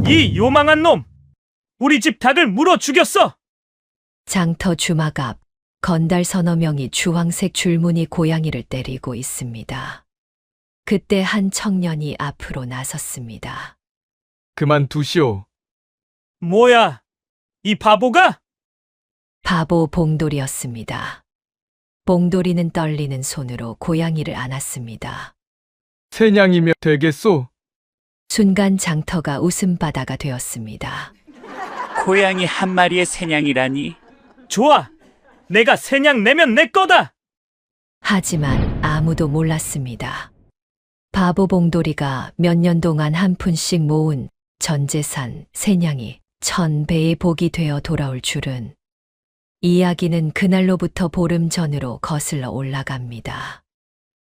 이 요망한 놈! 우리 집 닭을 물어 죽였어! 장터 주막 앞 건달 서너 명이 주황색 줄무늬 고양이를 때리고 있습니다. 그때 한 청년이 앞으로 나섰습니다. 그만두시오. 뭐야, 이 바보가? 바보 봉돌이었습니다. 봉돌이는 떨리는 손으로 고양이를 안았습니다. 세냥이면 되겠소? 순간 장터가 웃음바다가 되었습니다. 고양이 한 마리의 새냥이라니. 좋아! 내가 세냥 내면 내 거다! 하지만 아무도 몰랐습니다. 바보 봉돌이가 몇 년 동안 한 푼씩 모은 전 재산 세냥이 1000배의 복이 되어 돌아올 줄은. 이야기는 그날로부터 보름 전으로 거슬러 올라갑니다.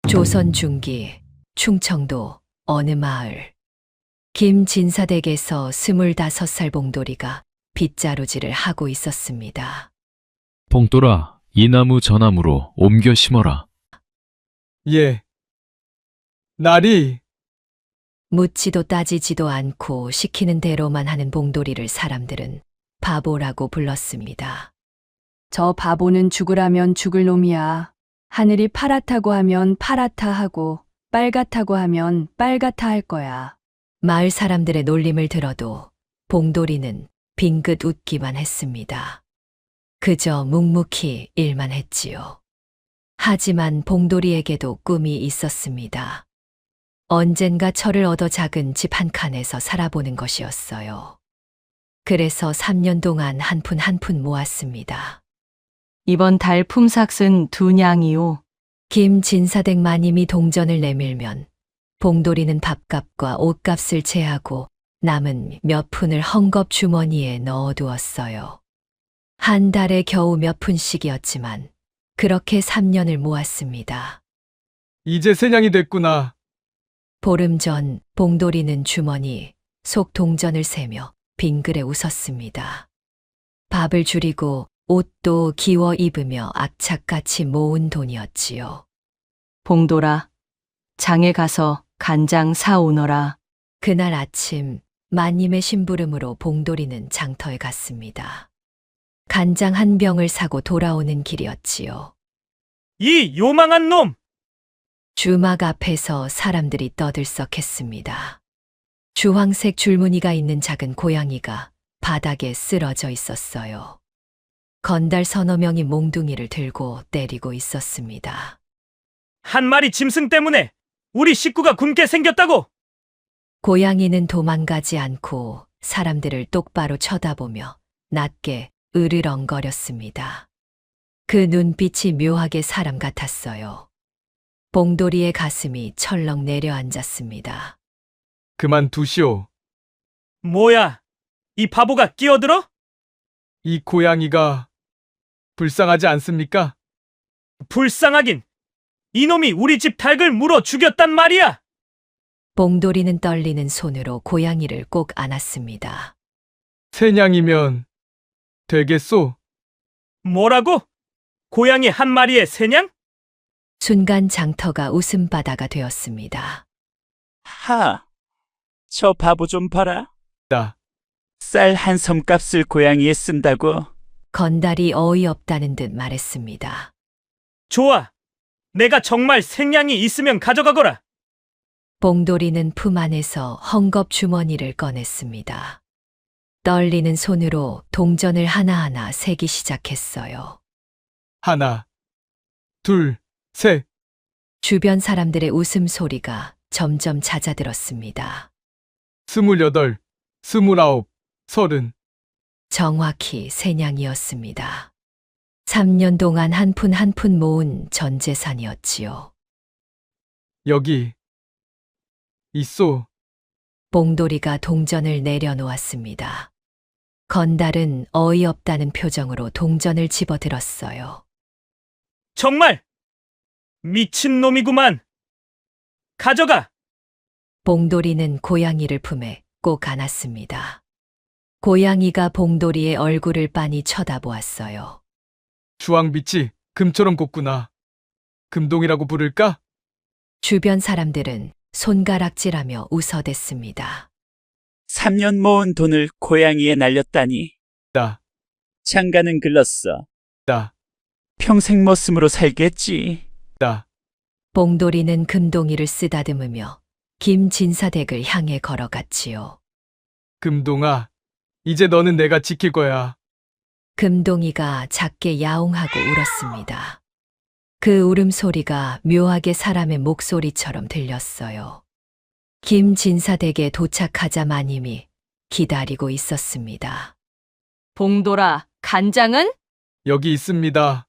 조선 중기 충청도 어느 마을. 김진사댁에서 25살 봉돌이가 빗자루질을 하고 있었습니다. 봉돌아, 이 나무 저 나무로 옮겨 심어라. 예. 나리, 묻지도 따지지도 않고 시키는 대로만 하는 봉돌이를 사람들은 바보라고 불렀습니다. 저 바보는 죽으라면 죽을 놈이야. 하늘이 파랗다고 하면 파랗다 하고 빨갛다고 하면 빨갛다 할 거야. 마을 사람들의 놀림을 들어도 봉돌이는 빙긋 웃기만 했습니다. 그저 묵묵히 일만 했지요. 하지만 봉돌이에게도 꿈이 있었습니다. 언젠가 철을 얻어 작은 집 한 칸에서 살아보는 것이었어요. 그래서 3년 동안 한 푼 한 푼 모았습니다. 이번 달 품삯은 2냥이요. 김진사댁 마님이 동전을 내밀면 봉돌이는 밥값과 옷값을 제하고 남은 몇 푼을 헝겊 주머니에 넣어두었어요. 한 달에 겨우 몇 푼씩이었지만 그렇게 3년을 모았습니다. 이제 세냥이 됐구나. 보름 전 봉돌이는 주머니 속 동전을 세며 빙그레 웃었습니다. 밥을 줄이고 옷도 기워 입으며 악착같이 모은 돈이었지요. 봉돌아, 장에 가서 간장 사오너라. 그날 아침 마님의 심부름으로 봉돌이는 장터에 갔습니다. 간장 한 병을 사고 돌아오는 길이었지요. 이 요망한 놈! 주막 앞에서 사람들이 떠들썩했습니다. 주황색 줄무늬가 있는 작은 고양이가 바닥에 쓰러져 있었어요. 건달 서너 명이 몽둥이를 들고 때리고 있었습니다. 한 마리 짐승 때문에 우리 식구가 굶게 생겼다고! 고양이는 도망가지 않고 사람들을 똑바로 쳐다보며 낮게 으르렁거렸습니다. 그 눈빛이 묘하게 사람 같았어요. 봉돌이의 가슴이 철렁 내려앉았습니다. 그만두시오. 뭐야, 이 바보가 끼어들어? 이 고양이가 불쌍하지 않습니까? 불쌍하긴! 이놈이 우리 집 닭을 물어 죽였단 말이야! 봉돌이는 떨리는 손으로 고양이를 꼭 안았습니다. 세냥이면 되겠소? 뭐라고? 고양이 한 마리의 세냥? 순간 장터가 웃음바다가 되었습니다. 하, 저 바보 좀 봐라. 나, 쌀 한 섬값을 고양이에 쓴다고. 건달이 어이없다는 듯 말했습니다. 좋아! 내가 정말 생양이 있으면 가져가거라! 봉돌이는 품 안에서 헝겊 주머니를 꺼냈습니다. 떨리는 손으로 동전을 하나하나 세기 시작했어요. 하나, 둘, 셋. 주변 사람들의 웃음소리가 점점 잦아들었습니다. 28, 29, 30. 정확히 세냥이었습니다. 3년 동안 한 푼 한 푼 모은 전 재산이었지요. 여기 있소. 봉돌이가 동전을 내려놓았습니다. 건달은 어이없다는 표정으로 동전을 집어들었어요. 정말! 미친놈이구만! 가져가! 봉돌이는 고양이를 품에 꼭 안았습니다. 고양이가 봉돌이의 얼굴을 빤히 쳐다보았어요. 주황빛이 금처럼 곱구나. 금동이라고 부를까? 주변 사람들은 손가락질하며 웃어댔습니다. 3년 모은 돈을 고양이에 날렸다니. 나, 장가는 글렀어. 나, 평생 머슴으로 살겠지. 나. 봉돌이는 금동이를 쓰다듬으며 김진사댁을 향해 걸어갔지요. 금동아, 이제 너는 내가 지킬 거야. 금동이가 작게 야옹하고 울었습니다. 그 울음소리가 묘하게 사람의 목소리처럼 들렸어요. 김진사댁에 도착하자 마님이 기다리고 있었습니다. 봉돌아, 간장은? 여기 있습니다.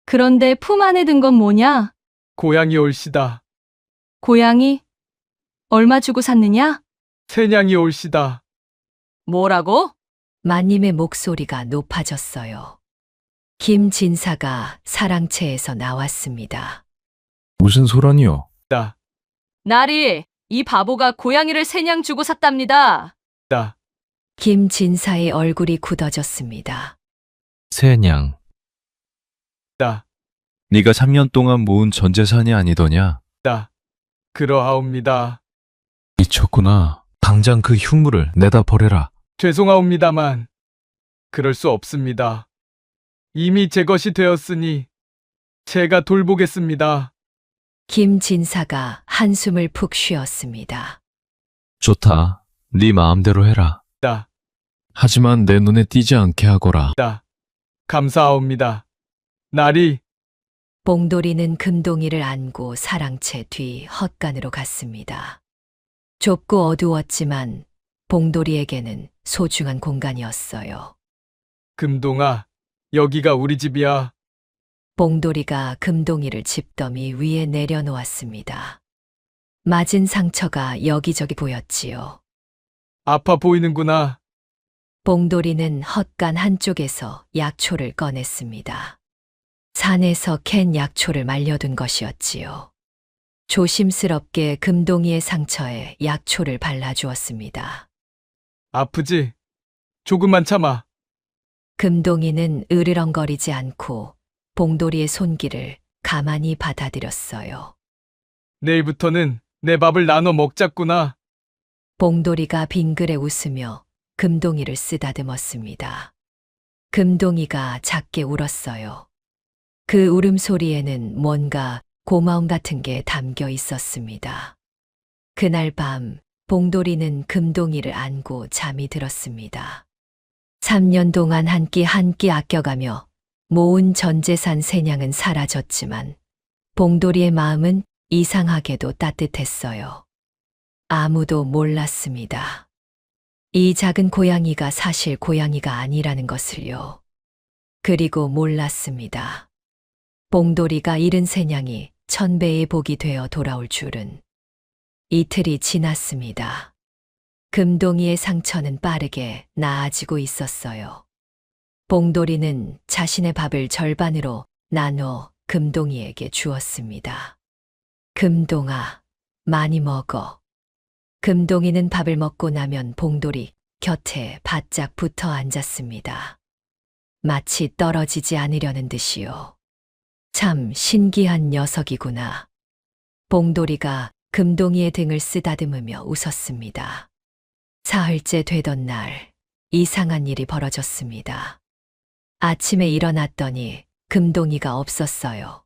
그런데 품 안에 든 건 뭐냐? 고양이 올시다. 고양이? 얼마 주고 샀느냐? 새냥이 올시다. 뭐라고? 마님의 목소리가 높아졌어요. 김진사가 사랑채에서 나왔습니다. 무슨 소란이요? 나, 나리, 이 바보가 고양이를 세냥 주고 샀답니다. 나. 김진사의 얼굴이 굳어졌습니다. 새냥, 나, 네가 3년 동안 모은 전 재산이 아니더냐? 나. 그러하옵니다. 미쳤구나. 당장 그 흉물을 내다 버려라. 죄송하옵니다만 그럴 수 없습니다. 이미 제 것이 되었으니 제가 돌보겠습니다. 김진사가 한숨을 푹 쉬었습니다. 좋다. 네 마음대로 해라. 나, 하지만 내 눈에 띄지 않게 하거라. 나. 감사하옵니다. 나리, 봉돌이는 금동이를 안고 사랑채 뒤 헛간으로 갔습니다. 좁고 어두웠지만 봉돌이에게는 소중한 공간이었어요. 금동아, 여기가 우리 집이야. 봉돌이가 금동이를 집더미 위에 내려놓았습니다. 맞은 상처가 여기저기 보였지요. 아파 보이는구나. 봉돌이는 헛간 한쪽에서 약초를 꺼냈습니다. 산에서 캔 약초를 말려둔 것이었지요. 조심스럽게 금동이의 상처에 약초를 발라주었습니다. 아프지? 조금만 참아. 금동이는 으르렁거리지 않고 봉돌이의 손길을 가만히 받아들였어요. 내일부터는 내 밥을 나눠 먹자꾸나. 봉돌이가 빙그레 웃으며 금동이를 쓰다듬었습니다. 금동이가 작게 울었어요. 그 울음소리에는 뭔가 고마움 같은 게 담겨 있었습니다. 그날 밤 봉돌이는 금동이를 안고 잠이 들었습니다. 3년 동안 한 끼 한 끼 아껴가며 모은 전 재산 세냥은 사라졌지만 봉돌이의 마음은 이상하게도 따뜻했어요. 아무도 몰랐습니다. 이 작은 고양이가 사실 고양이가 아니라는 것을요. 그리고 몰랐습니다. 봉돌이가 잃은 새냥이 1000배의 복이 되어 돌아올 줄은. 이틀이 지났습니다. 금동이의 상처는 빠르게 나아지고 있었어요. 봉돌이는 자신의 밥을 절반으로 나눠 금동이에게 주었습니다. 금동아, 많이 먹어. 금동이는 밥을 먹고 나면 봉돌이 곁에 바짝 붙어 앉았습니다. 마치 떨어지지 않으려는 듯이요. 참 신기한 녀석이구나. 봉돌이가 금동이의 등을 쓰다듬으며 웃었습니다. 사흘째 되던 날, 이상한 일이 벌어졌습니다. 아침에 일어났더니 금동이가 없었어요.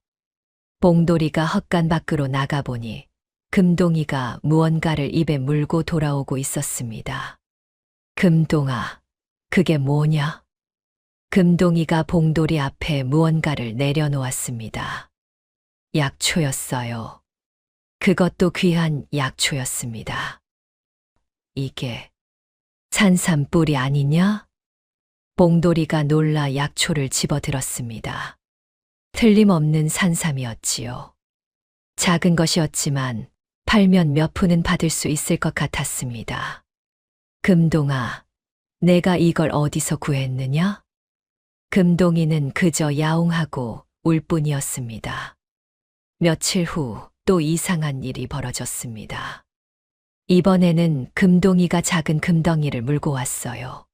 봉돌이가 헛간 밖으로 나가보니 금동이가 무언가를 입에 물고 돌아오고 있었습니다. 금동아, 그게 뭐냐? 금동이가 봉돌이 앞에 무언가를 내려놓았습니다. 약초였어요. 그것도 귀한 약초였습니다. 이게 산삼뿌리 아니냐? 봉돌이가 놀라 약초를 집어들었습니다. 틀림없는 산삼이었지요. 작은 것이었지만 팔면 몇 푼은 받을 수 있을 것 같았습니다. 금동아, 내가 이걸 어디서 구했느냐? 금동이는 그저 야옹하고 울 뿐이었습니다. 며칠 후 또 이상한 일이 벌어졌습니다. 이번에는 금동이가 작은 금덩이를 물고 왔어요.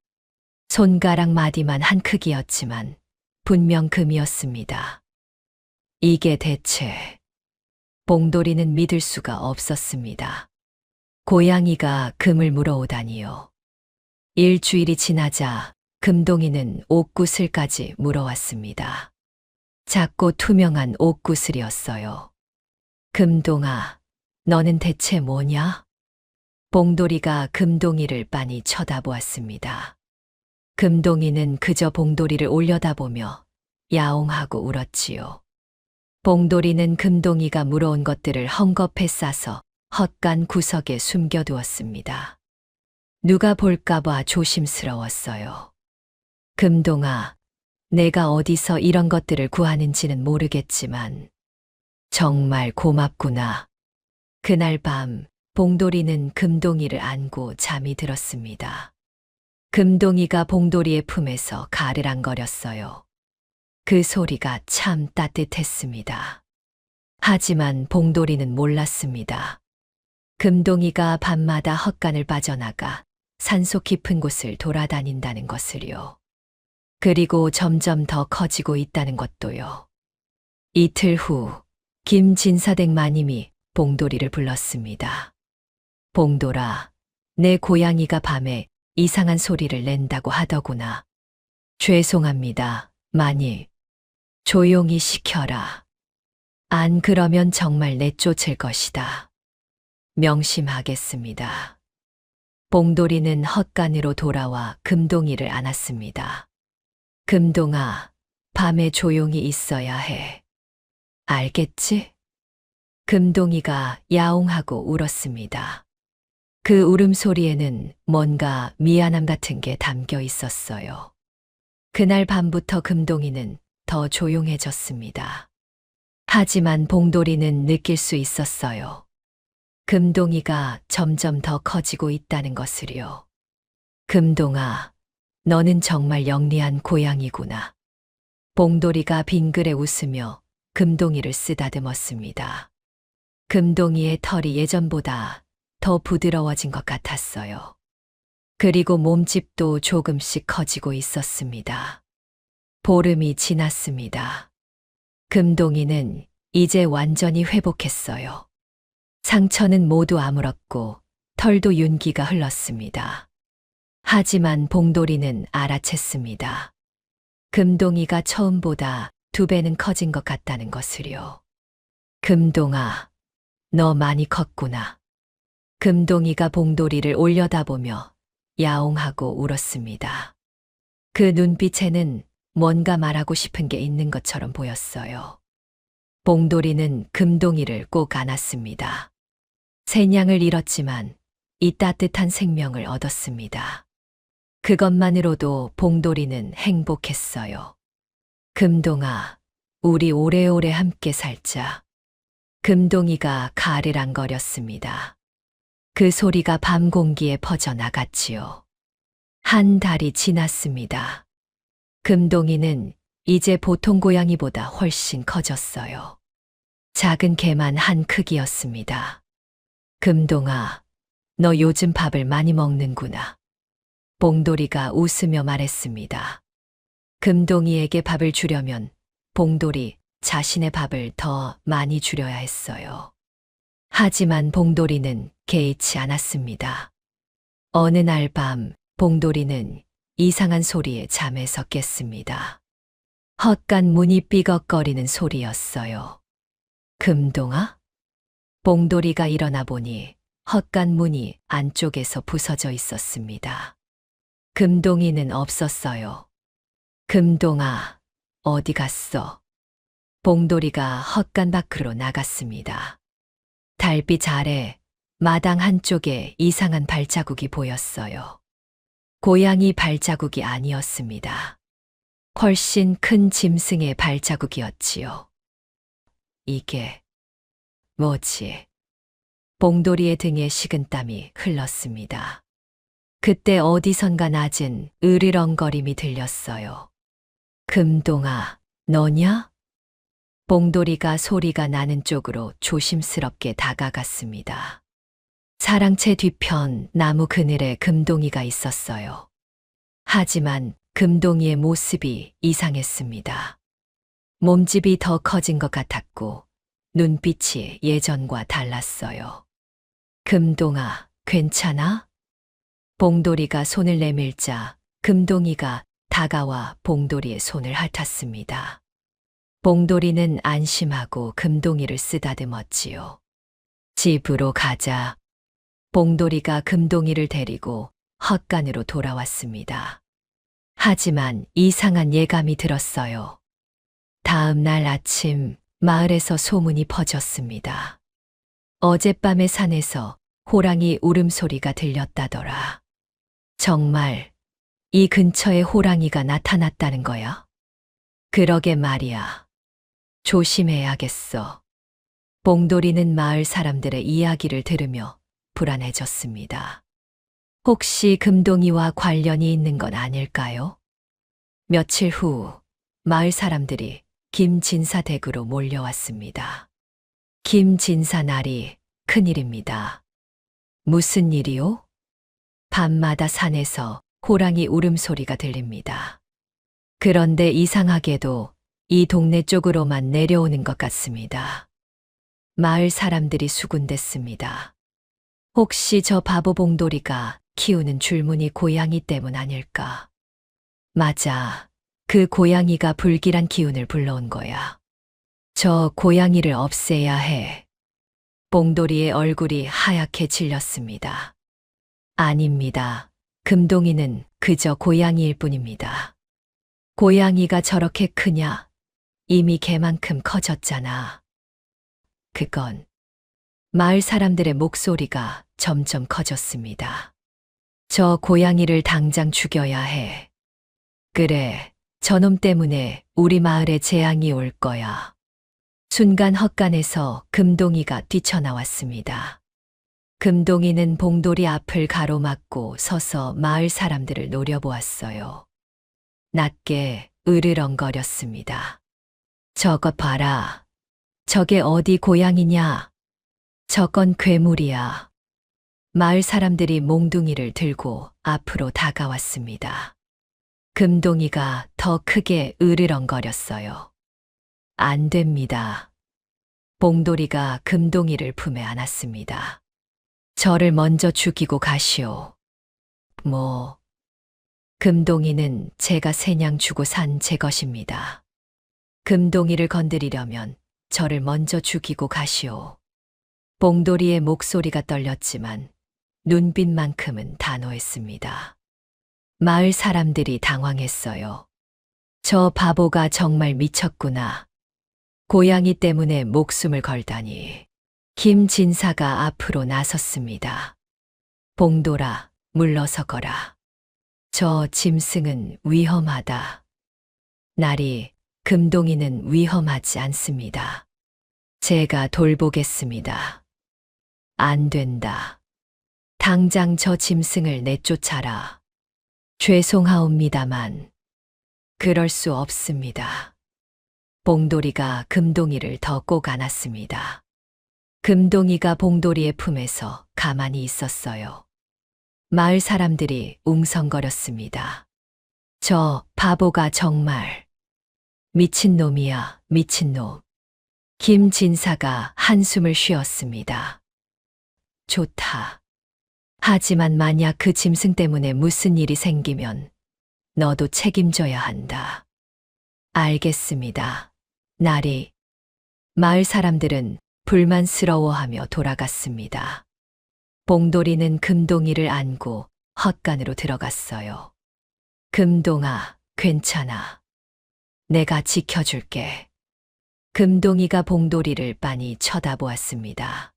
손가락 마디만 한 크기였지만 분명 금이었습니다. 이게 대체... 봉돌이는 믿을 수가 없었습니다. 고양이가 금을 물어오다니요. 일주일이 지나자 금동이는 옷구슬까지 물어왔습니다. 작고 투명한 옷구슬이었어요. 금동아, 너는 대체 뭐냐? 봉돌이가 금동이를 빤히 쳐다보았습니다. 금동이는 그저 봉돌이를 올려다보며 야옹하고 울었지요. 봉돌이는 금동이가 물어온 것들을 헝겊에 싸서 헛간 구석에 숨겨두었습니다. 누가 볼까봐 조심스러웠어요. 금동아, 내가 어디서 이런 것들을 구하는지는 모르겠지만 정말 고맙구나. 그날 밤 봉돌이는 금동이를 안고 잠이 들었습니다. 금동이가 봉돌이의 품에서 가르랑거렸어요. 그 소리가 참 따뜻했습니다. 하지만 봉돌이는 몰랐습니다. 금동이가 밤마다 헛간을 빠져나가 산속 깊은 곳을 돌아다닌다는 것을요. 그리고 점점 더 커지고 있다는 것도요. 이틀 후 김진사댁 마님이 봉돌이를 불렀습니다. 봉돌아, 내 고양이가 밤에 이상한 소리를 낸다고 하더구나. 죄송합니다, 마님. 조용히 시켜라. 안 그러면 정말 내쫓을 것이다. 명심하겠습니다. 봉돌이는 헛간으로 돌아와 금동이를 안았습니다. 금동아, 밤에 조용히 있어야 해. 알겠지? 금동이가 야옹하고 울었습니다. 그 울음소리에는 뭔가 미안함 같은 게 담겨 있었어요. 그날 밤부터 금동이는 더 조용해졌습니다. 하지만 봉돌이는 느낄 수 있었어요. 금동이가 점점 더 커지고 있다는 것을요. 금동아, 너는 정말 영리한 고양이구나. 봉돌이가 빙그레 웃으며 금동이를 쓰다듬었습니다. 금동이의 털이 예전보다 더 부드러워진 것 같았어요. 그리고 몸집도 조금씩 커지고 있었습니다. 보름이 지났습니다. 금동이는 이제 완전히 회복했어요. 상처는 모두 아물었고 털도 윤기가 흘렀습니다. 하지만 봉돌이는 알아챘습니다. 금동이가 처음보다 2배는 커진 것 같다는 것을요. 금동아, 너 많이 컸구나. 금동이가 봉돌이를 올려다보며 야옹하고 울었습니다. 그 눈빛에는 뭔가 말하고 싶은 게 있는 것처럼 보였어요. 봉돌이는 금동이를 꼭 안았습니다. 생양을 잃었지만 이 따뜻한 생명을 얻었습니다. 그것만으로도 봉돌이는 행복했어요. 금동아, 우리 오래오래 함께 살자. 금동이가 가르랑거렸습니다. 그 소리가 밤 공기에 퍼져나갔지요. 한 달이 지났습니다. 금동이는 이제 보통 고양이보다 훨씬 커졌어요. 작은 개만 한 크기였습니다. 금동아, 너 요즘 밥을 많이 먹는구나. 봉돌이가 웃으며 말했습니다. 금동이에게 밥을 주려면 봉돌이 자신의 밥을 더 많이 주려야 했어요. 하지만 봉돌이는 개의치 않았습니다. 어느 날 밤 봉돌이는 이상한 소리에 잠에서 깼습니다. 헛간 문이 삐걱거리는 소리였어요. 금동아? 봉돌이가 일어나 보니 헛간 문이 안쪽에서 부서져 있었습니다. 금동이는 없었어요. 금동아, 어디 갔어? 봉돌이가 헛간 밖으로 나갔습니다. 달빛 아래 마당 한쪽에 이상한 발자국이 보였어요. 고양이 발자국이 아니었습니다. 훨씬 큰 짐승의 발자국이었지요. 이게 뭐지? 봉돌이의 등에 식은땀이 흘렀습니다. 그때 어디선가 낮은 으르렁거림이 들렸어요. 금동아, 너냐? 봉돌이가 소리가 나는 쪽으로 조심스럽게 다가갔습니다. 사랑채 뒤편 나무 그늘에 금동이가 있었어요. 하지만 금동이의 모습이 이상했습니다. 몸집이 더 커진 것 같았고 눈빛이 예전과 달랐어요. 금동아, 괜찮아? 봉돌이가 손을 내밀자 금동이가 다가와 봉돌이의 손을 핥았습니다. 봉돌이는 안심하고 금동이를 쓰다듬었지요. 집으로 가자. 봉돌이가 금동이를 데리고 헛간으로 돌아왔습니다. 하지만 이상한 예감이 들었어요. 다음 날 아침 마을에서 소문이 퍼졌습니다. 어젯밤에 산에서 호랑이 울음소리가 들렸다더라. 정말 이 근처에 호랑이가 나타났다는 거야? 그러게 말이야. 조심해야겠어. 봉돌이는 마을 사람들의 이야기를 들으며 불안해졌습니다. 혹시 금동이와 관련이 있는 건 아닐까요? 며칠 후 마을 사람들이 김진사 댁으로 몰려왔습니다. 김진사 날이 큰일입니다. 무슨 일이요? 밤마다 산에서 호랑이 울음소리가 들립니다. 그런데 이상하게도 이 동네 쪽으로만 내려오는 것 같습니다. 마을 사람들이 수군댔습니다. 혹시 저 바보 봉돌이가 키우는 줄무늬 고양이 때문 아닐까? 맞아. 그 고양이가 불길한 기운을 불러온 거야. 저 고양이를 없애야 해. 봉돌이의 얼굴이 하얗게 질렸습니다. 아닙니다. 금동이는 그저 고양이일 뿐입니다. 고양이가 저렇게 크냐? 이미 개만큼 커졌잖아. 그건 마을 사람들의 목소리가 점점 커졌습니다. 저 고양이를 당장 죽여야 해. 그래, 저놈 때문에 우리 마을에 재앙이 올 거야. 순간 헛간에서 금동이가 뛰쳐나왔습니다. 금동이는 봉돌이 앞을 가로막고 서서 마을 사람들을 노려보았어요. 낮게 으르렁거렸습니다. 저것 봐라. 저게 어디 고양이냐? 저건 괴물이야. 마을 사람들이 몽둥이를 들고 앞으로 다가왔습니다. 금동이가 더 크게 으르렁거렸어요. 안 됩니다. 봉돌이가 금동이를 품에 안았습니다. 저를 먼저 죽이고 가시오. 뭐, 금동이는 제가 새냥 주고 산 제 것입니다. 금동이를 건드리려면 저를 먼저 죽이고 가시오. 봉돌이의 목소리가 떨렸지만 눈빛만큼은 단호했습니다. 마을 사람들이 당황했어요. 저 바보가 정말 미쳤구나. 고양이 때문에 목숨을 걸다니. 김진사가 앞으로 나섰습니다. 봉돌아, 물러서거라. 저 짐승은 위험하다. 나리, 금동이는 위험하지 않습니다. 제가 돌보겠습니다. 안 된다. 당장 저 짐승을 내쫓아라. 죄송하옵니다만 그럴 수 없습니다. 봉돌이가 금동이를 더 꼭 안았습니다. 금동이가 봉돌이의 품에서 가만히 있었어요. 마을 사람들이 웅성거렸습니다. 저 바보가 정말 미친놈이야, 미친놈. 김진사가 한숨을 쉬었습니다. 좋다. 하지만 만약 그 짐승 때문에 무슨 일이 생기면 너도 책임져야 한다. 알겠습니다. 나리. 마을 사람들은 불만스러워하며 돌아갔습니다. 봉돌이는 금동이를 안고 헛간으로 들어갔어요. 금동아, 괜찮아. 내가 지켜줄게. 금동이가 봉돌이를 빤히 쳐다보았습니다.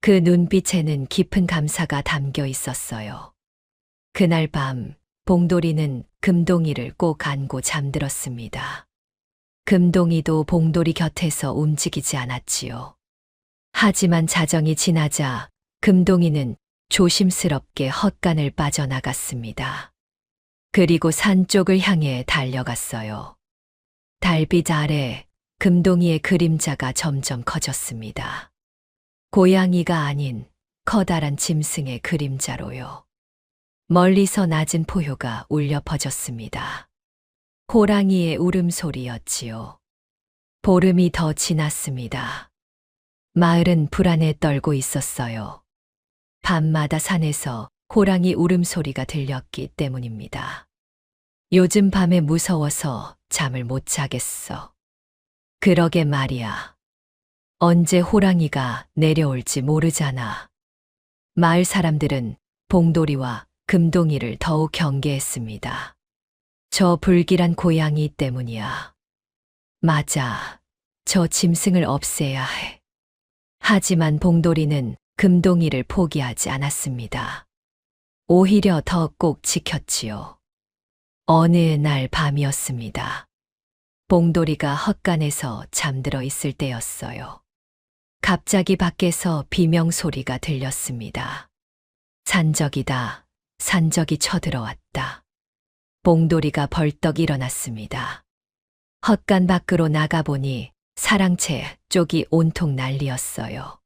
그 눈빛에는 깊은 감사가 담겨 있었어요. 그날 밤 봉돌이는 금동이를 꼭 안고 잠들었습니다. 금동이도 봉돌이 곁에서 움직이지 않았지요. 하지만 자정이 지나자 금동이는 조심스럽게 헛간을 빠져나갔습니다. 그리고 산 쪽을 향해 달려갔어요. 달빛 아래 금동이의 그림자가 점점 커졌습니다. 고양이가 아닌 커다란 짐승의 그림자로요. 멀리서 낮은 포효가 울려 퍼졌습니다. 호랑이의 울음소리였지요. 보름이 더 지났습니다. 마을은 불안에 떨고 있었어요. 밤마다 산에서 호랑이 울음소리가 들렸기 때문입니다. 요즘 밤에 무서워서 잠을 못 자겠어. 그러게 말이야. 언제 호랑이가 내려올지 모르잖아. 마을 사람들은 봉돌이와 금동이를 더욱 경계했습니다. 저 불길한 고양이 때문이야. 맞아. 저 짐승을 없애야 해. 하지만 봉돌이는 금동이를 포기하지 않았습니다. 오히려 더 꼭 지켰지요. 어느 날 밤이었습니다. 봉돌이가 헛간에서 잠들어 있을 때였어요. 갑자기 밖에서 비명소리가 들렸습니다. 산적이다. 산적이 쳐들어왔다. 봉돌이가 벌떡 일어났습니다. 헛간 밖으로 나가보니 사랑채 쪽이 온통 난리였어요.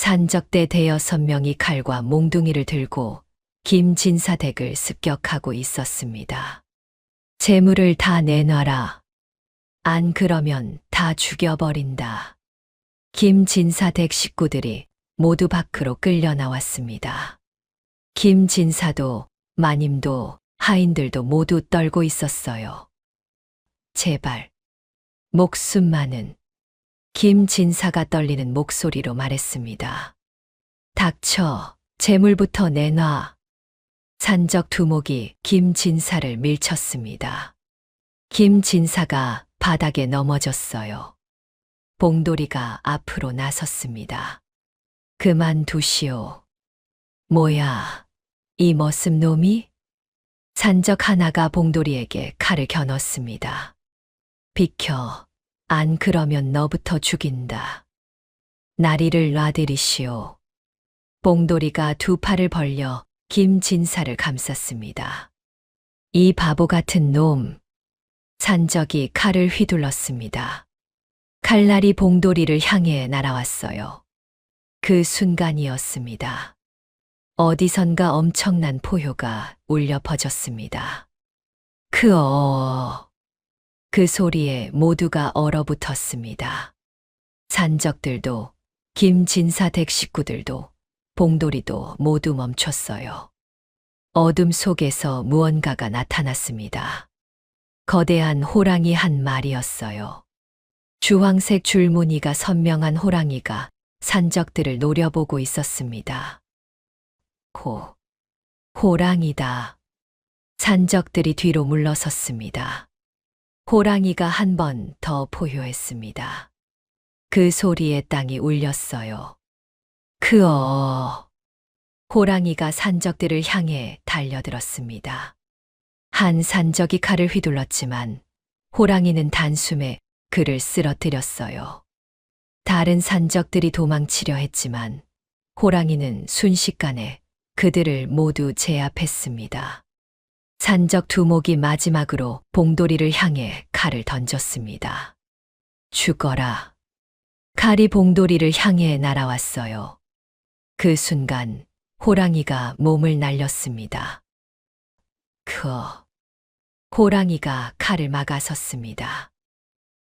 산적대 대여섯 명이 칼과 몽둥이를 들고 김진사 댁을 습격하고 있었습니다. 재물을 다 내놔라. 안 그러면 다 죽여버린다. 김진사 댁 식구들이 모두 밖으로 끌려 나왔습니다. 김진사도 마님도 하인들도 모두 떨고 있었어요. 제발, 목숨만은. 김진사가 떨리는 목소리로 말했습니다. 닥쳐, 재물부터 내놔. 산적 두목이 김진사를 밀쳤습니다. 김진사가 바닥에 넘어졌어요. 봉돌이가 앞으로 나섰습니다. 그만두시오. 뭐야, 이 머슴 놈이? 산적 하나가 봉돌이에게 칼을 겨눴습니다. 비켜, 안 그러면 너부터 죽인다. 나리를 놔드리시오. 봉돌이가 두 팔을 벌려 김진사를 감쌌습니다. 이 바보 같은 놈. 산적이 칼을 휘둘렀습니다. 칼날이 봉돌이를 향해 날아왔어요. 그 순간이었습니다. 어디선가 엄청난 포효가 울려 퍼졌습니다. 그 소리에 모두가 얼어붙었습니다. 산적들도, 김진사 댁 식구들도, 봉돌이도 모두 멈췄어요. 어둠 속에서 무언가가 나타났습니다. 거대한 호랑이 한 마리였어요. 주황색 줄무늬가 선명한 호랑이가 산적들을 노려보고 있었습니다. 호랑이다. 산적들이 뒤로 물러섰습니다. 호랑이가 한 번 더 포효했습니다. 그 소리에 땅이 울렸어요. 호랑이가 산적들을 향해 달려들었습니다. 한 산적이 칼을 휘둘렀지만 호랑이는 단숨에 그를 쓰러뜨렸어요. 다른 산적들이 도망치려 했지만 호랑이는 순식간에 그들을 모두 제압했습니다. 산적 두목이 마지막으로 봉돌이를 향해 칼을 던졌습니다. 죽어라. 칼이 봉돌이를 향해 날아왔어요. 그 순간 호랑이가 몸을 날렸습니다. 호랑이가 칼을 막아섰습니다.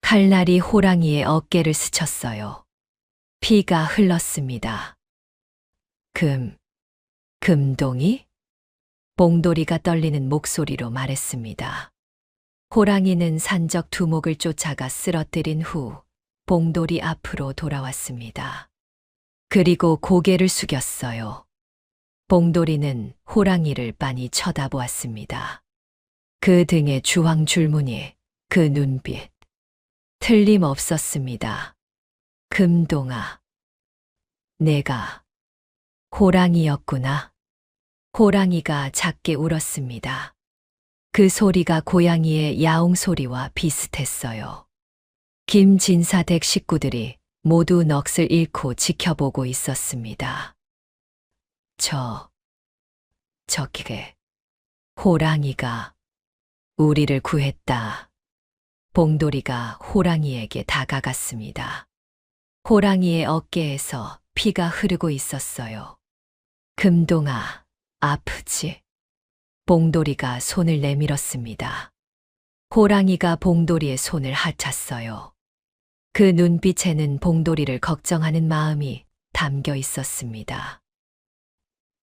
칼날이 호랑이의 어깨를 스쳤어요. 피가 흘렀습니다. 금동이? 봉돌이가 떨리는 목소리로 말했습니다. 호랑이는 산적 두목을 쫓아가 쓰러뜨린 후 봉돌이 앞으로 돌아왔습니다. 그리고 고개를 숙였어요. 봉돌이는 호랑이를 빤히 쳐다보았습니다. 그 등의 주황 줄무늬, 그 눈빛. 틀림없었습니다. 금동아. 내가 호랑이였구나. 호랑이가 작게 울었습니다. 그 소리가 고양이의 야옹 소리와 비슷했어요. 김진사 댁 식구들이 모두 넋을 잃고 지켜보고 있었습니다. 저기게 호랑이가 우리를 구했다. 봉돌이가 호랑이에게 다가갔습니다. 호랑이의 어깨에서 피가 흐르고 있었어요. 금동아, 아프지? 봉돌이가 손을 내밀었습니다. 호랑이가 봉돌이의 손을 핥았어요. 그 눈빛에는 봉돌이를 걱정하는 마음이 담겨 있었습니다.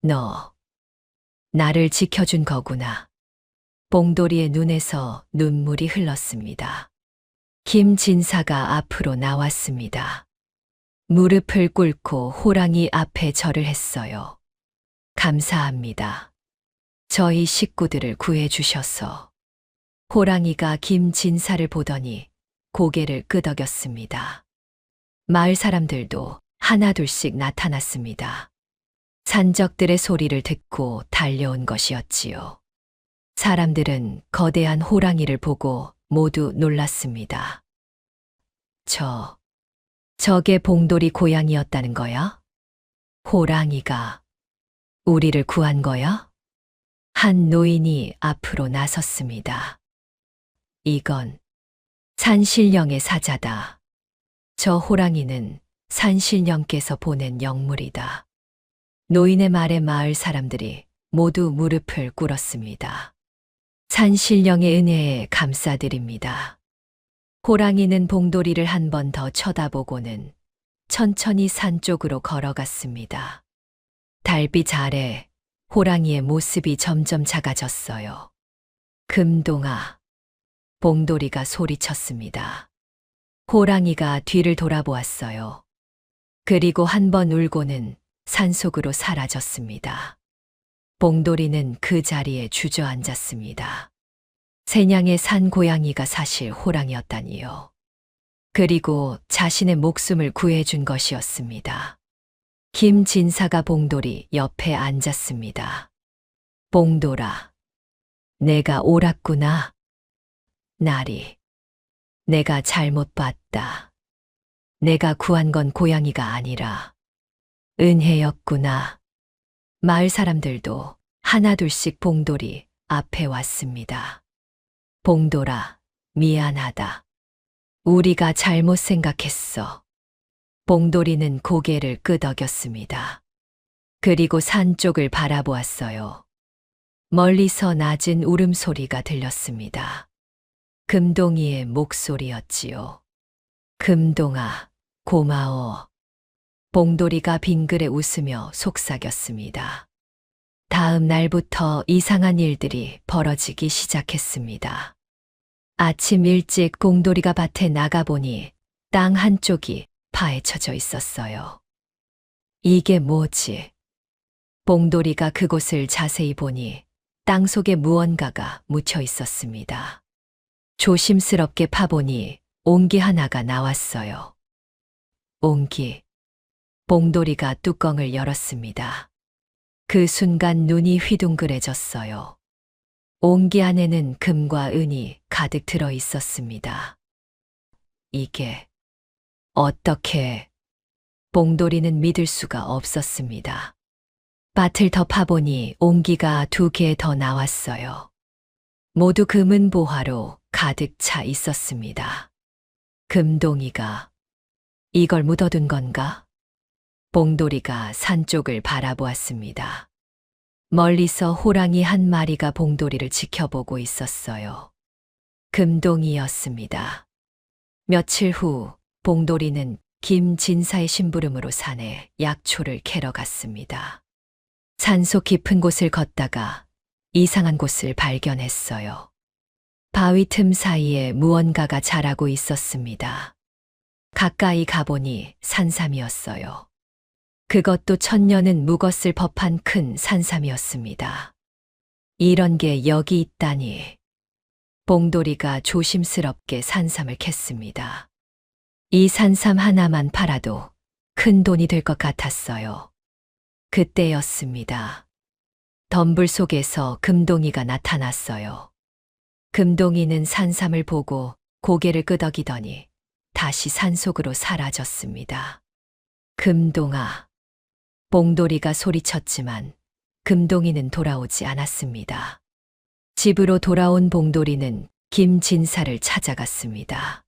너, 나를 지켜준 거구나. 봉돌이의 눈에서 눈물이 흘렀습니다. 김진사가 앞으로 나왔습니다. 무릎을 꿇고 호랑이 앞에 절을 했어요. 감사합니다. 저희 식구들을 구해주셔서. 호랑이가 김진사를 보더니 고개를 끄덕였습니다. 마을 사람들도 하나둘씩 나타났습니다. 산적들의 소리를 듣고 달려온 것이었지요. 사람들은 거대한 호랑이를 보고 모두 놀랐습니다. 저게 봉돌이 고양이였다는 거야? 호랑이가 우리를 구한 거야? 한 노인이 앞으로 나섰습니다. 이건 산신령의 사자다. 저 호랑이는 산신령께서 보낸 영물이다. 노인의 말에 마을 사람들이 모두 무릎을 꿇었습니다. 산신령의 은혜에 감사드립니다. 호랑이는 봉돌이를 한 번 더 쳐다보고는 천천히 산 쪽으로 걸어갔습니다. 달빛 아래 호랑이의 모습이 점점 작아졌어요. 금동아, 봉돌이가 소리쳤습니다. 호랑이가 뒤를 돌아보았어요. 그리고 한 번 울고는 산속으로 사라졌습니다. 봉돌이는 그 자리에 주저앉았습니다. 세냥의 산 고양이가 사실 호랑이였다니요. 그리고 자신의 목숨을 구해준 것이었습니다. 김진사가 봉돌이 옆에 앉았습니다. 봉돌아, 내가 옳았구나. 나리, 내가 잘못 봤다. 내가 구한 건 고양이가 아니라 은혜였구나. 마을 사람들도 하나둘씩 봉돌이 앞에 왔습니다. 봉돌아, 미안하다. 우리가 잘못 생각했어. 봉돌이는 고개를 끄덕였습니다. 그리고 산 쪽을 바라보았어요. 멀리서 낮은 울음소리가 들렸습니다. 금동이의 목소리였지요. 금동아, 고마워. 봉돌이가 빙그레 웃으며 속삭였습니다. 다음 날부터 이상한 일들이 벌어지기 시작했습니다. 아침 일찍 봉돌이가 밭에 나가보니 땅 한쪽이 파헤쳐져 있었어요. 이게 뭐지? 봉돌이가 그곳을 자세히 보니 땅 속에 무언가가 묻혀 있었습니다. 조심스럽게 파보니 옹기 하나가 나왔어요. 옹기. 봉돌이가 뚜껑을 열었습니다. 그 순간 눈이 휘둥그레졌어요. 옹기 안에는 금과 은이 가득 들어 있었습니다. 이게 어떻게? 봉돌이는 믿을 수가 없었습니다. 밭을 더 파보니 옹기가 2개 더 나왔어요. 모두 금은 보화로 가득 차 있었습니다. 금동이가 이걸 묻어둔 건가? 봉돌이가 산 쪽을 바라보았습니다. 멀리서 호랑이 한 마리가 봉돌이를 지켜보고 있었어요. 금동이였습니다. 며칠 후 봉돌이는 김진사의 심부름으로 산에 약초를 캐러 갔습니다. 산속 깊은 곳을 걷다가 이상한 곳을 발견했어요. 바위 틈 사이에 무언가가 자라고 있었습니다. 가까이 가보니 산삼이었어요. 그것도 천년은 묵었을 법한 큰 산삼이었습니다. 이런 게 여기 있다니. 봉돌이가 조심스럽게 산삼을 캤습니다. 이 산삼 하나만 팔아도 큰 돈이 될 것 같았어요. 그때였습니다. 덤불 속에서 금동이가 나타났어요. 금동이는 산삼을 보고 고개를 끄덕이더니 다시 산속으로 사라졌습니다. 금동아. 봉돌이가 소리쳤지만 금동이는 돌아오지 않았습니다. 집으로 돌아온 봉돌이는 김진사를 찾아갔습니다.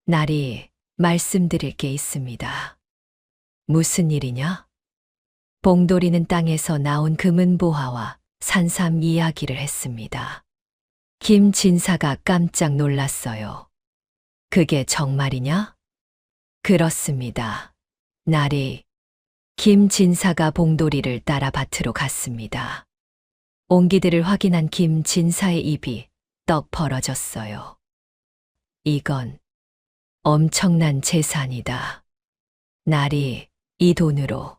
나리, 말씀드릴 게 있습니다. 무슨 일이냐? 봉돌이는 땅에서 나온 금은 보화와 산삼 이야기를 했습니다. 김진사가 깜짝 놀랐어요. 그게 정말이냐? 그렇습니다. 나리, 김진사가 봉돌이를 따라 밭으로 갔습니다. 옹기들을 확인한 김진사의 입이 떡 벌어졌어요. 이건 엄청난 재산이다. 날이 이 돈으로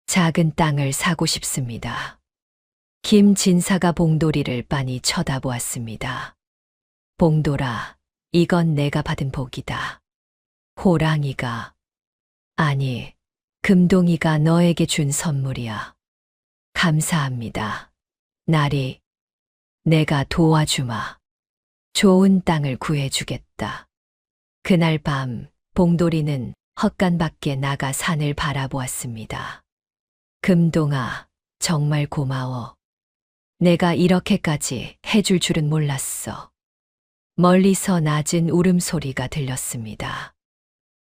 작은 땅을 사고 싶습니다. 김진사가 봉돌이를 빤히 쳐다보았습니다. 봉돌아, 이건 내가 받은 복이다. 호랑이가, 아니, 금동이가 너에게 준 선물이야. 감사합니다. 날이, 내가 도와주마. 좋은 땅을 구해주겠다. 그날 밤, 봉돌이는 헛간 밖에 나가 산을 바라보았습니다. 금동아, 정말 고마워. 내가 이렇게까지 해줄 줄은 몰랐어. 멀리서 낮은 울음소리가 들렸습니다.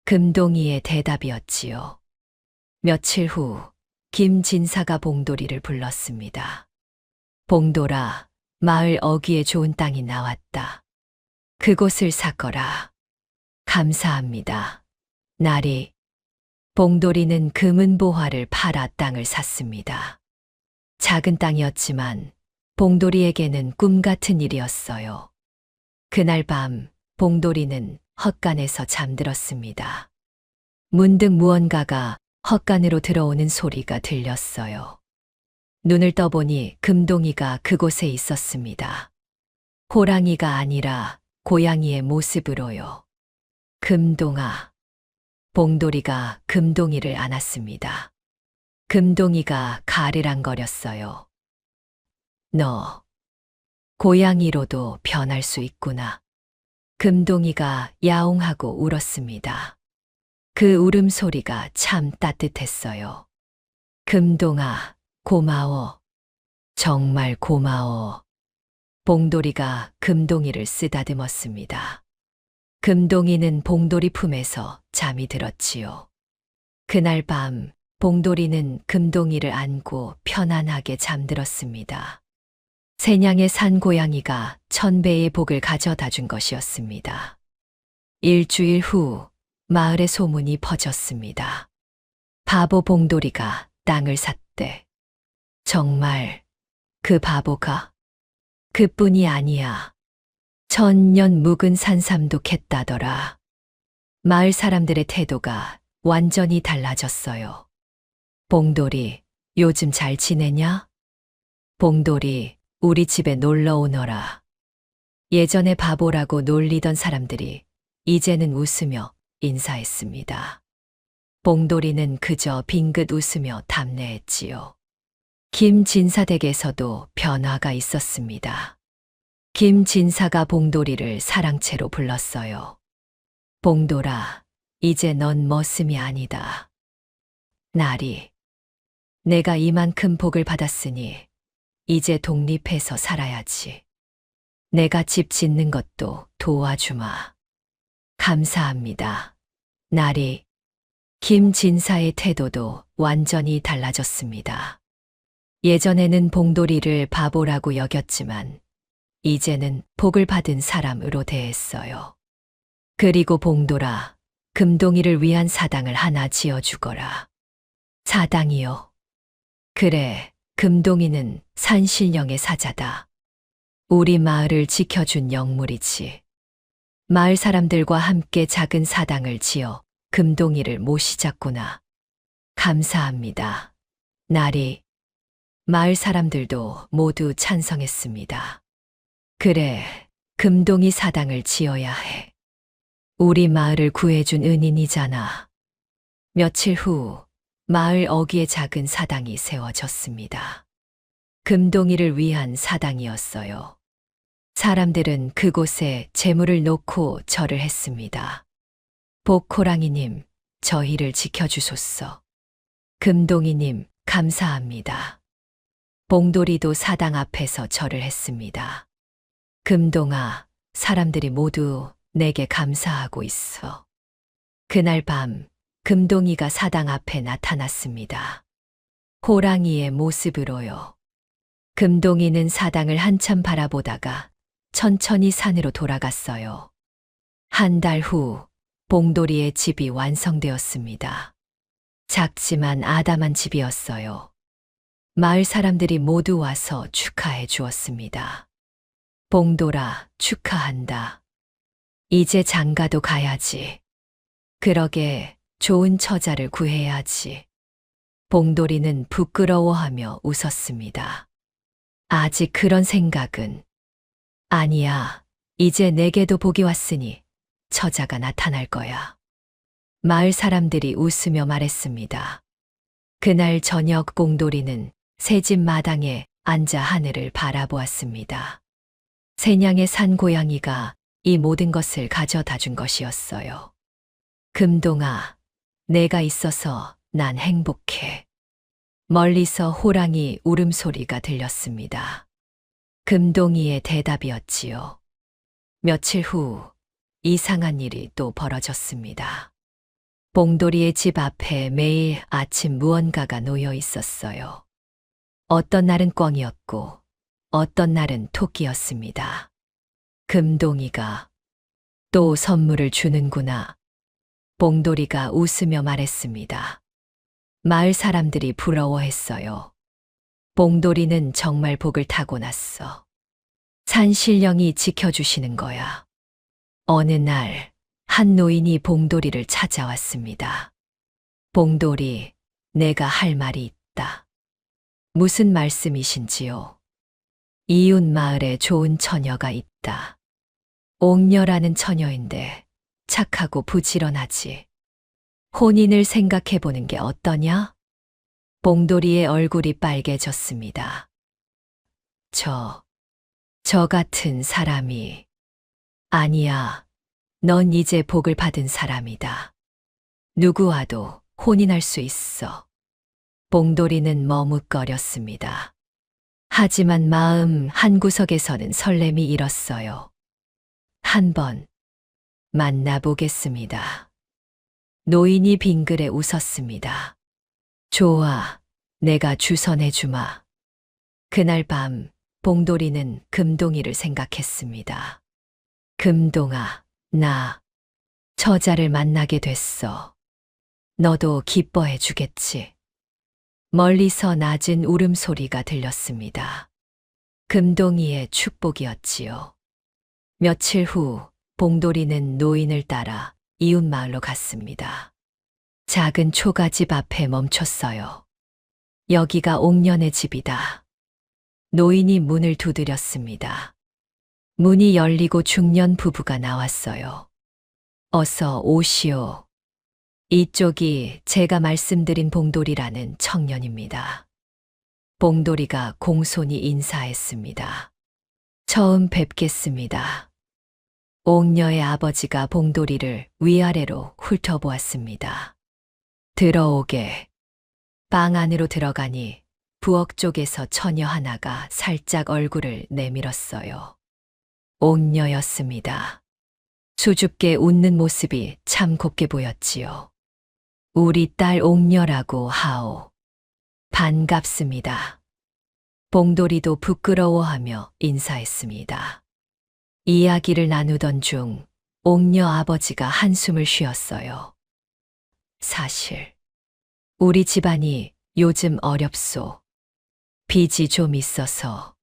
금동이의 대답이었지요. 며칠 후 김진사가 봉돌이를 불렀습니다. 봉돌아, 마을 어귀에 좋은 땅이 나왔다. 그곳을 사거라. 감사합니다. 날이, 봉돌이는 금은보화를 팔아 땅을 샀습니다. 작은 땅이었지만 봉돌이에게는 꿈 같은 일이었어요. 그날 밤 봉돌이는 헛간에서 잠들었습니다. 문득 무언가가 헛간으로 들어오는 소리가 들렸어요. 눈을 떠보니 금동이가 그곳에 있었습니다. 호랑이가 아니라 고양이의 모습으로요. 금동아. 봉돌이가 금동이를 안았습니다. 금동이가 가르랑거렸어요. 너, 고양이로도 변할 수 있구나. 금동이가 야옹하고 울었습니다. 그 울음소리가 참 따뜻했어요. 금동아, 고마워. 정말 고마워. 봉돌이가 금동이를 쓰다듬었습니다. 금동이는 봉돌이 품에서 잠이 들었지요. 그날 밤 봉돌이는 금동이를 안고 편안하게 잠들었습니다. 세냥의 산 고양이가 1000배의 복을 가져다 준 것이었습니다. 일주일 후 마을에 소문이 퍼졌습니다. 바보 봉돌이가 땅을 샀대. 정말 그 바보가? 그뿐이 아니야. 1000년 묵은 산삼도 캤다더라. 마을 사람들의 태도가 완전히 달라졌어요. 봉돌이, 요즘 잘 지내냐? 봉돌이, 우리 집에 놀러 오너라. 예전에 바보라고 놀리던 사람들이 이제는 웃으며 인사했습니다. 봉돌이는 그저 빙긋 웃으며 답례했지요. 김진사 댁에서도 변화가 있었습니다. 김진사가 봉돌이를 사랑채로 불렀어요. 봉돌아, 이제 넌 머슴이 아니다. 날이, 내가 이만큼 복을 받았으니 이제 독립해서 살아야지. 내가 집 짓는 것도 도와주마. 감사합니다. 날이, 김진사의 태도도 완전히 달라졌습니다. 예전에는 봉돌이를 바보라고 여겼지만 이제는 복을 받은 사람으로 대했어요. 그리고 봉돌아, 금동이를 위한 사당을 하나 지어주거라. 사당이요? 그래, 금동이는 산신령의 사자다. 우리 마을을 지켜준 영물이지. 마을 사람들과 함께 작은 사당을 지어 금동이를 모시자꾸나. 감사합니다. 날이, 마을 사람들도 모두 찬성했습니다. 그래, 금동이 사당을 지어야 해. 우리 마을을 구해준 은인이잖아. 며칠 후 마을 어귀에 작은 사당이 세워졌습니다. 금동이를 위한 사당이었어요. 사람들은 그곳에 재물을 놓고 절을 했습니다. 복호랑이님, 저희를 지켜주소서. 금동이님, 감사합니다. 봉돌이도 사당 앞에서 절을 했습니다. 금동아, 사람들이 모두 내게 감사하고 있어. 그날 밤 금동이가 사당 앞에 나타났습니다. 호랑이의 모습으로요. 금동이는 사당을 한참 바라보다가 천천히 산으로 돌아갔어요. 한 달 후 봉돌이의 집이 완성되었습니다. 작지만 아담한 집이었어요. 마을 사람들이 모두 와서 축하해 주었습니다. 봉돌아, 축하한다. 이제 장가도 가야지. 그러게 좋은 처자를 구해야지. 봉돌이는 부끄러워하며 웃었습니다. 아직 그런 생각은 아니야. 이제 내게도 복이 왔으니 처자가 나타날 거야. 마을 사람들이 웃으며 말했습니다. 그날 저녁 봉돌이는 새 집 마당에 앉아 하늘을 바라보았습니다. 새냥의 산 고양이가 이 모든 것을 가져다 준 것이었어요. 금동아, 내가 있어서 난 행복해. 멀리서 호랑이 울음소리가 들렸습니다. 금동이의 대답이었지요. 며칠 후 이상한 일이 또 벌어졌습니다. 봉돌이의 집 앞에 매일 아침 무언가가 놓여 있었어요. 어떤 날은 꿩이었고 어떤 날은 토끼였습니다. 금동이가 또 선물을 주는구나. 봉돌이가 웃으며 말했습니다. 마을 사람들이 부러워했어요. 봉돌이는 정말 복을 타고났어. 산신령이 지켜주시는 거야. 어느 날 한 노인이 봉돌이를 찾아왔습니다. 봉돌이, 내가 할 말이 있다. 무슨 말씀이신지요? 이웃 마을에 좋은 처녀가 있다. 옥녀라는 처녀인데 착하고 부지런하지. 혼인을 생각해 보는 게 어떠냐? 봉돌이의 얼굴이 빨개졌습니다. 저 같은 사람이. 아니야. 넌 이제 복을 받은 사람이다. 누구와도 혼인할 수 있어. 봉돌이는 머뭇거렸습니다. 하지만 마음 한구석에서는 설렘이 일었어요. 한번 만나보겠습니다. 노인이 빙그레 웃었습니다. 좋아, 내가 주선해주마. 그날 밤 봉돌이는 금동이를 생각했습니다. 금동아, 나 처자를 만나게 됐어. 너도 기뻐해 주겠지. 멀리서 낮은 울음소리가 들렸습니다. 금동이의 축복이었지요. 며칠 후 봉돌이는 노인을 따라 이웃 마을로 갔습니다. 작은 초가집 앞에 멈췄어요. 여기가 옥년의 집이다. 노인이 문을 두드렸습니다. 문이 열리고 중년 부부가 나왔어요. 어서 오시오. 이쪽이 제가 말씀드린 봉돌이라는 청년입니다. 봉돌이가 공손히 인사했습니다. 처음 뵙겠습니다. 옥녀의 아버지가 봉돌이를 위아래로 훑어보았습니다. 들어오게. 방 안으로 들어가니 부엌 쪽에서 처녀 하나가 살짝 얼굴을 내밀었어요. 옥녀였습니다. 수줍게 웃는 모습이 참 곱게 보였지요. 우리 딸 옥녀라고 하오. 반갑습니다. 봉돌이도 부끄러워하며 인사했습니다. 이야기를 나누던 중 옥녀 아버지가 한숨을 쉬었어요. 사실 우리 집안이 요즘 어렵소. 빚이 좀 있어서.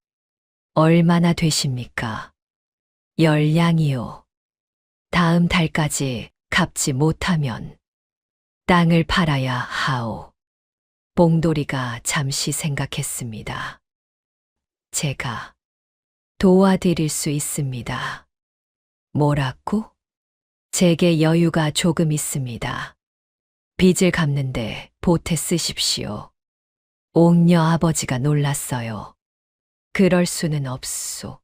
얼마나 되십니까? 10냥이요. 다음 달까지 갚지 못하면 땅을 팔아야 하오. 봉돌이가 잠시 생각했습니다. 제가 도와드릴 수 있습니다. 뭐라고? 제게 여유가 조금 있습니다. 빚을 갚는데 보태 쓰십시오. 옥녀 아버지가 놀랐어요. 그럴 수는 없소.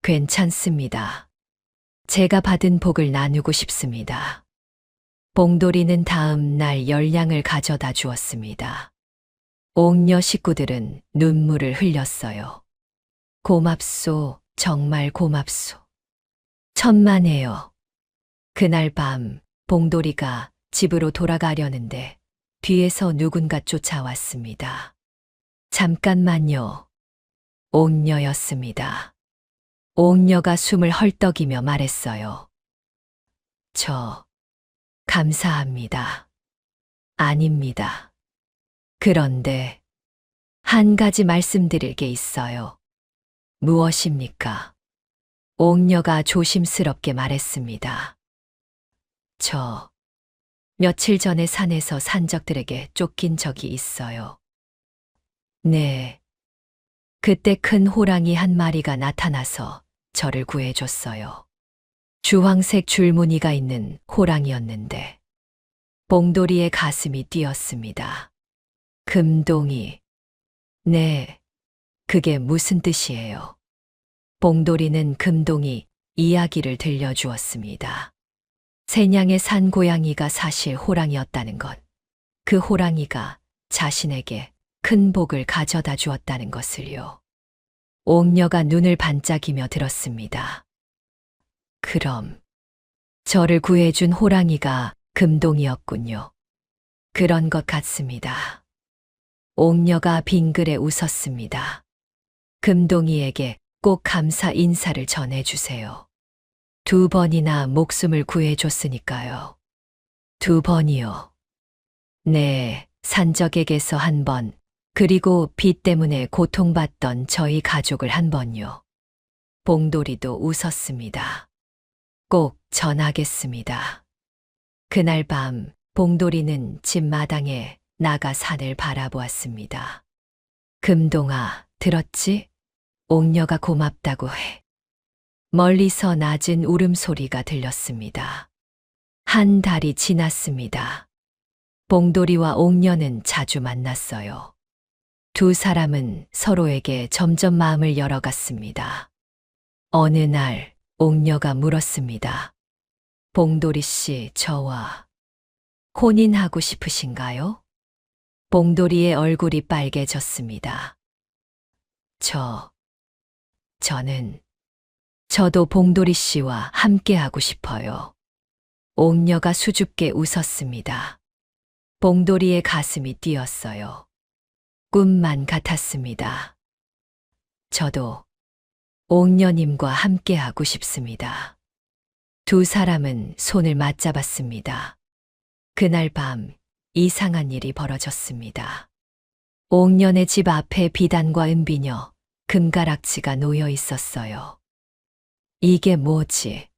괜찮습니다. 제가 받은 복을 나누고 싶습니다. 봉돌이는 다음 날 10냥을 가져다 주었습니다. 옥녀 식구들은 눈물을 흘렸어요. 고맙소, 정말 고맙소. 천만에요. 그날 밤 봉돌이가 집으로 돌아가려는데 뒤에서 누군가 쫓아왔습니다. 잠깐만요. 옥녀였습니다. 옥녀가 숨을 헐떡이며 말했어요. 감사합니다. 아닙니다. 그런데 한 가지 말씀드릴 게 있어요. 무엇입니까? 옥녀가 조심스럽게 말했습니다. 저 며칠 전에 산에서 산적들에게 쫓긴 적이 있어요. 네. 그때 큰 호랑이 한 마리가 나타나서 저를 구해줬어요. 주황색 줄무늬가 있는 호랑이였는데 봉돌이의 가슴이 뛰었습니다. 금동이. 네. 그게 무슨 뜻이에요? 봉돌이는 금동이 이야기를 들려주었습니다. 세냥의 산 고양이가 사실 호랑이였다는 것. 그 호랑이가 자신에게 큰 복을 가져다 주었다는 것을요. 옥녀가 눈을 반짝이며 들었습니다. 그럼 저를 구해준 호랑이가 금동이었군요. 그런 것 같습니다. 옥녀가 빙그레 웃었습니다. 금동이에게 꼭 감사 인사를 전해주세요. 2번이나 목숨을 구해줬으니까요. 2번이요. 네, 산적에게서 1번, 그리고 비 때문에 고통받던 저희 가족을 1번요. 봉돌이도 웃었습니다. 꼭 전하겠습니다. 그날 밤 봉돌이는 집 마당에 나가 산을 바라보았습니다. 금동아, 들었지? 옥녀가 고맙다고 해. 멀리서 낮은 울음소리가 들렸습니다. 한 달이 지났습니다. 봉돌이와 옥녀는 자주 만났어요. 2 사람은 서로에게 점점 마음을 열어갔습니다. 어느 날 옥녀가 물었습니다. 봉돌이 씨, 저와 혼인하고 싶으신가요? 봉돌이의 얼굴이 빨개졌습니다. 저도 봉돌이 씨와 함께하고 싶어요. 옥녀가 수줍게 웃었습니다. 봉돌이의 가슴이 뛰었어요. 꿈만 같았습니다. 저도 옥녀님과 함께하고 싶습니다. 2 사람은 손을 맞잡았습니다. 그날 밤 이상한 일이 벌어졌습니다. 옥녀네 집 앞에 비단과 은비녀, 금가락지가 놓여 있었어요. 이게 뭐지?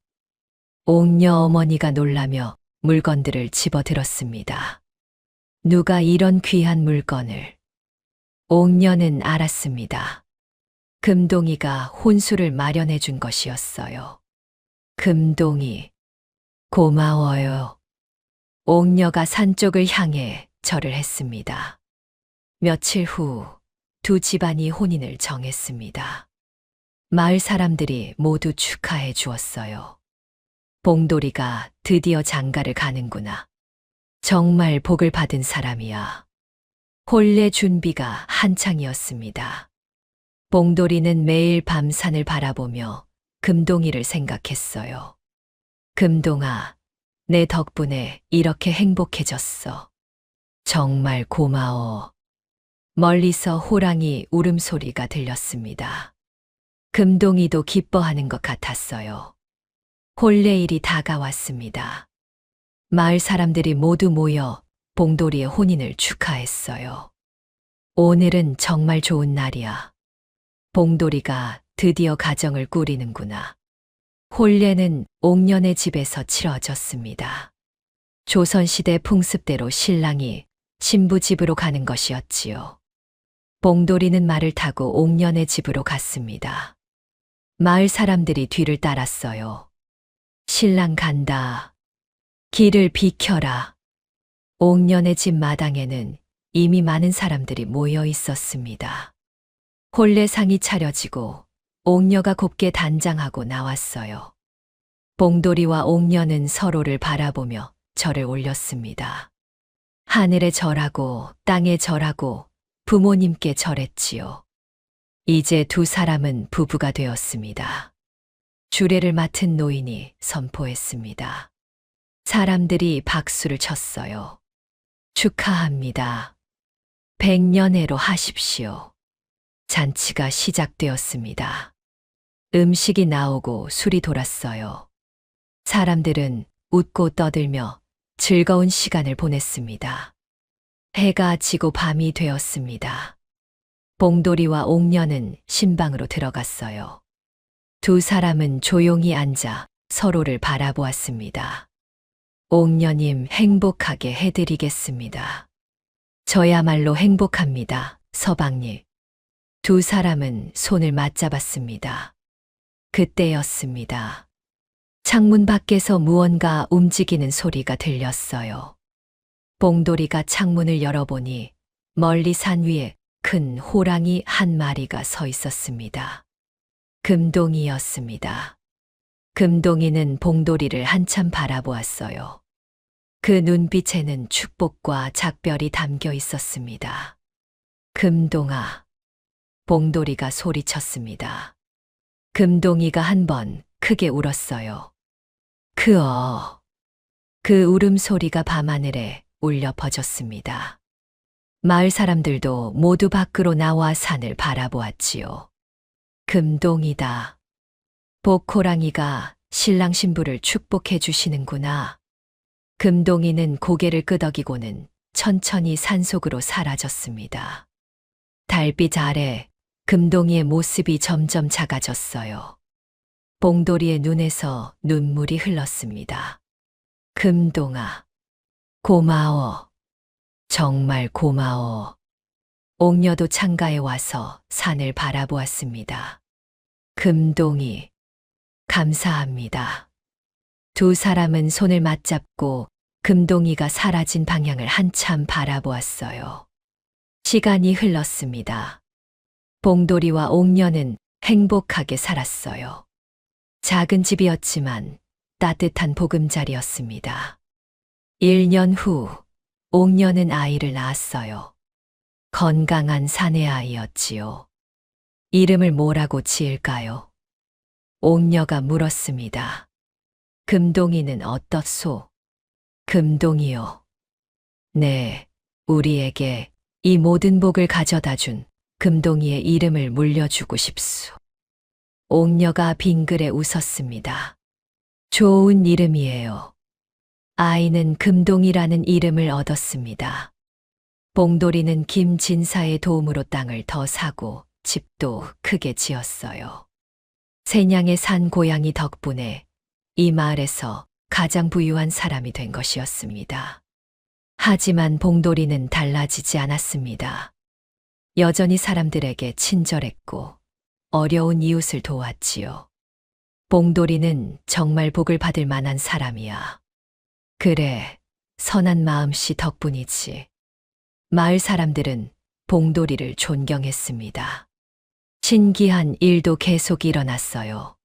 옥녀 어머니가 놀라며 물건들을 집어들었습니다. 누가 이런 귀한 물건을? 옥녀는 알았습니다. 금동이가 혼수를 마련해 준 것이었어요. 금동이, 고마워요. 옥녀가 산 쪽을 향해 절을 했습니다. 며칠 후 2 집안이 혼인을 정했습니다. 마을 사람들이 모두 축하해 주었어요. 봉돌이가 드디어 장가를 가는구나. 정말 복을 받은 사람이야. 혼례 준비가 한창이었습니다. 봉돌이는 매일 밤 산을 바라보며 금동이를 생각했어요. 금동아, 내 덕분에 이렇게 행복해졌어. 정말 고마워. 멀리서 호랑이 울음소리가 들렸습니다. 금동이도 기뻐하는 것 같았어요. 혼례일이 다가왔습니다. 마을 사람들이 모두 모여 봉돌이의 혼인을 축하했어요. 오늘은 정말 좋은 날이야. 봉돌이가 드디어 가정을 꾸리는구나. 혼례는 옥녀네 집에서 치러졌습니다. 조선시대 풍습대로 신랑이 신부 집으로 가는 것이었지요. 봉돌이는 말을 타고 옥녀네 집으로 갔습니다. 마을 사람들이 뒤를 따랐어요. 신랑 간다. 길을 비켜라. 옥녀네 집 마당에는 이미 많은 사람들이 모여 있었습니다. 혼례상이 차려지고 옥녀가 곱게 단장하고 나왔어요. 봉돌이와 옥녀는 서로를 바라보며 절을 올렸습니다. 하늘에 절하고 땅에 절하고 부모님께 절했지요. 이제 2 사람은 부부가 되었습니다. 주례를 맡은 노인이 선포했습니다. 사람들이 박수를 쳤어요. 축하합니다. 100년해로 하십시오. 잔치가 시작되었습니다. 음식이 나오고 술이 돌았어요. 사람들은 웃고 떠들며 즐거운 시간을 보냈습니다. 해가 지고 밤이 되었습니다. 봉돌이와 옥녀는 신방으로 들어갔어요. 두 사람은 조용히 앉아 서로를 바라보았습니다. 옥녀님 행복하게 해드리겠습니다. 저야말로 행복합니다, 서방님. 두 사람은 손을 맞잡았습니다. 그때였습니다. 창문 밖에서 무언가 움직이는 소리가 들렸어요. 봉돌이가 창문을 열어보니 멀리 산 위에 큰 호랑이 한 마리가 서 있었습니다. 금동이였습니다. 금동이는 봉돌이를 한참 바라보았어요. 그 눈빛에는 축복과 작별이 담겨 있었습니다. 금동아. 봉돌이가 소리쳤습니다. 금동이가 한 번 크게 울었어요. 그 울음소리가 밤하늘에 울려 퍼졌습니다. 마을 사람들도 모두 밖으로 나와 산을 바라보았지요. 금동이다. 복호랑이가 신랑 신부를 축복해 주시는구나. 금동이는 고개를 끄덕이고는 천천히 산속으로 사라졌습니다. 달빛 아래 금동이의 모습이 점점 작아졌어요. 봉돌이의 눈에서 눈물이 흘렀습니다. 금동아, 고마워. 정말 고마워. 옥녀도 창가에 와서 산을 바라보았습니다. 금동이, 감사합니다. 두 사람은 손을 맞잡고 금동이가 사라진 방향을 한참 바라보았어요. 시간이 흘렀습니다. 봉돌이와 옥녀는 행복하게 살았어요. 작은 집이었지만 따뜻한 보금자리였습니다. 1년 후, 옥녀는 아이를 낳았어요. 건강한 사내 아이였지요. 이름을 뭐라고 지을까요? 옥녀가 물었습니다. 금동이는 어떻소? 금동이요. 네, 우리에게 이 모든 복을 가져다 준 금동이의 이름을 물려주고 싶소. 옥녀가 빙그레 웃었습니다. 좋은 이름이에요. 아이는 금동이라는 이름을 얻었습니다. 봉돌이는 김진사의 도움으로 땅을 더 사고 집도 크게 지었어요. 세냥의 산 고양이 덕분에 이 마을에서 가장 부유한 사람이 된 것이었습니다. 하지만 봉돌이는 달라지지 않았습니다. 여전히 사람들에게 친절했고 어려운 이웃을 도왔지요. 봉돌이는 정말 복을 받을 만한 사람이야. 그래, 선한 마음씨 덕분이지. 마을 사람들은 봉돌이를 존경했습니다. 신기한 일도 계속 일어났어요.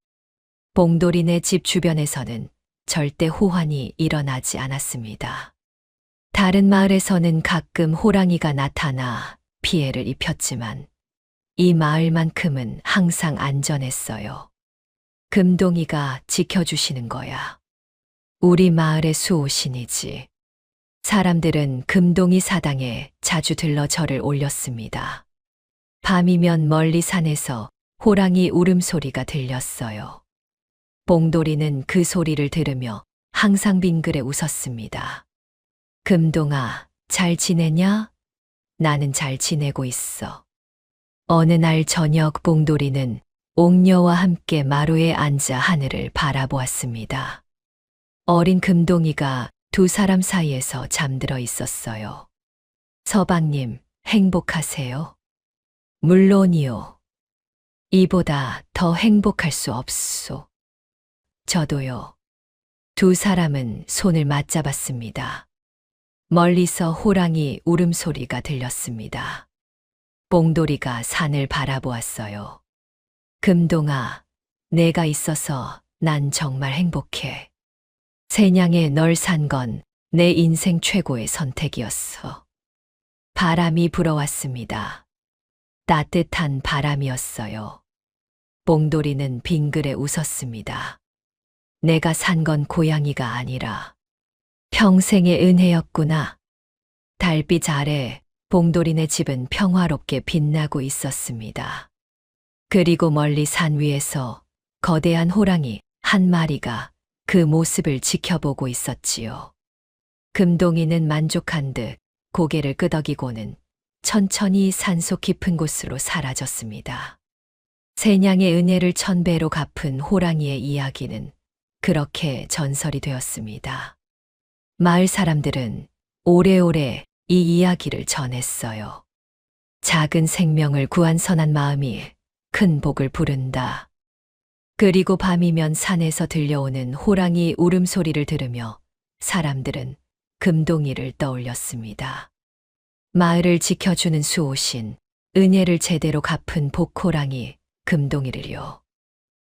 봉돌이네 집 주변에서는 절대 호환이 일어나지 않았습니다. 다른 마을에서는 가끔 호랑이가 나타나 피해를 입혔지만 이 마을만큼은 항상 안전했어요. 금동이가 지켜주시는 거야. 우리 마을의 수호신이지. 사람들은 금동이 사당에 자주 들러 절을 올렸습니다. 밤이면 멀리 산에서 호랑이 울음소리가 들렸어요. 봉돌이는 그 소리를 들으며 항상 빙그레 웃었습니다. 금동아, 잘 지내냐? 나는 잘 지내고 있어. 어느 날 저녁 봉돌이는 옥녀와 함께 마루에 앉아 하늘을 바라보았습니다. 어린 금동이가 두 사람 사이에서 잠들어 있었어요. 서방님, 행복하세요? 물론이요. 이보다 더 행복할 수 없소. 저도요. 두 사람은 손을 맞잡았습니다. 멀리서 호랑이 울음소리가 들렸습니다. 봉돌이가 산을 바라보았어요. 금동아, 내가 있어서 난 정말 행복해. 세냥에 널 산 건 내 인생 최고의 선택이었어. 바람이 불어왔습니다. 따뜻한 바람이었어요. 봉돌이는 빙그레 웃었습니다. 내가 산 건 고양이가 아니라 평생의 은혜였구나. 달빛 아래 봉돌이네 집은 평화롭게 빛나고 있었습니다. 그리고 멀리 산 위에서 거대한 호랑이 한 마리가 그 모습을 지켜보고 있었지요. 금동이는 만족한 듯 고개를 끄덕이고는 천천히 산속 깊은 곳으로 사라졌습니다. 세냥의 은혜를 1000배로 갚은 호랑이의 이야기는 그렇게 전설이 되었습니다. 마을 사람들은 오래오래 이 이야기를 전했어요. 작은 생명을 구한 선한 마음이 큰 복을 부른다. 그리고 밤이면 산에서 들려오는 호랑이 울음소리를 들으며 사람들은 금동이를 떠올렸습니다. 마을을 지켜주는 수호신, 은혜를 제대로 갚은 복호랑이 금동이를요.